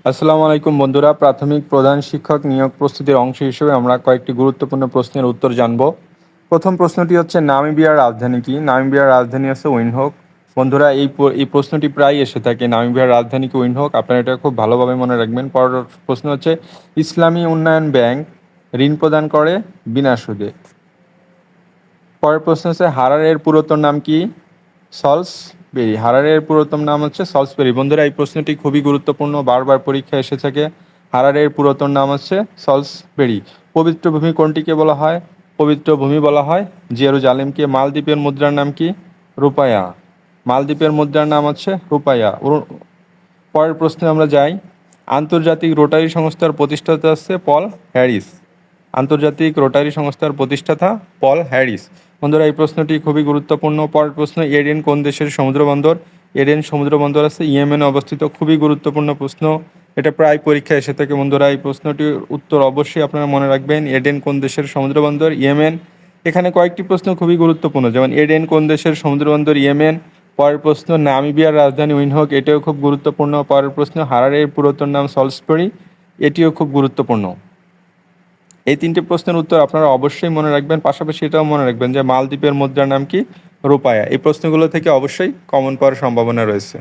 আসসালামু আলাইকুম বন্ধুরা, প্রাথমিক প্রধান শিক্ষক নিয়োগ প্রস্তুতির অংশ হিসেবে আমরা কয়েকটি গুরুত্বপূর্ণ প্রশ্নের উত্তর জানব। প্রথম প্রশ্নটি হচ্ছে, নামিবিয়ার রাজধানী কি? নামিবিয়ার রাজধানী হচ্ছে উইন্ডহোক। বন্ধুরা, এই প্রশ্নটি প্রায় এসে থাকে, নামিবিয়ার রাজধানী কি উইন্ডহোক। আপনারা এটা খুব ভালোভাবে মনে রাখবেন। পরের প্রশ্ন হচ্ছে, ইসলামী উন্নয়ন ব্যাংক ঋণ প্রদান করে বিনা সুদে। পরের প্রশ্ন হচ্ছে, হারারের পুরাতন নাম কি? সলসবেরি। হারারের পুরাতন নাম হচ্ছে সলসবেরি। বন্ধুরা, এই প্রশ্নটি খুবই গুরুত্বপূর্ণ, বারবার পরীক্ষা এসে থাকে। হারারের পুরাতন নাম হচ্ছে সলসবেরি। পবিত্র ভূমি কোনটিকে বলা হয়? পবিত্র ভূমি বলা হয় জেরুজালেমকে। মালদ্বীপের মুদ্রার নাম কি? রূপায়া। মালদ্বীপের মুদ্রার নাম হচ্ছে রূপায়া। পরের প্রশ্নে আমরা যাই। আন্তর্জাতিক রোটারি সংস্থার প্রতিষ্ঠাতা হচ্ছে পল হ্যারিস। আন্তর্জাতিক রোটারি সংস্থার প্রতিষ্ঠাতা পল হ্যারিস। বন্ধুরা, এই প্রশ্নটি খুবই গুরুত্বপূর্ণ। পরের প্রশ্ন, এডেন কোন দেশের সমুদ্রবন্দর? এডেন সমুদ্রবন্দর আছে ইয়েমেনে অবস্থিত। খুবই গুরুত্বপূর্ণ প্রশ্ন, এটা প্রায় পরীক্ষা এসে থাকে। বন্ধুরা, এই প্রশ্নটির উত্তর অবশ্যই আপনারা মনে রাখবেন। এডেন কোন দেশের সমুদ্রবন্দর? ইয়েমেন। এখানে কয়েকটি প্রশ্ন খুবই গুরুত্বপূর্ণ, যেমন এডেন কোন দেশের সমুদ্রবন্দর? ইয়েমেন। পরের প্রশ্ন, নামিবিয়ার রাজধানী উইন্ডহোক, এটাও খুব গুরুত্বপূর্ণ। পরের প্রশ্ন, হারারের পুরাতন নাম সলসবেরি, এটিও খুব গুরুত্বপূর্ণ। এই তিনটি প্রশ্নের উত্তর আপনারা অবশ্যই মনে রাখবেন। পাশাপাশি এটাও মনে রাখবেন যে মালদ্বীপের মুদ্রার নাম কি? রূপায়া। এই প্রশ্নগুলো থেকে অবশ্যই কমন পাওয়ার সম্ভাবনা রয়েছে।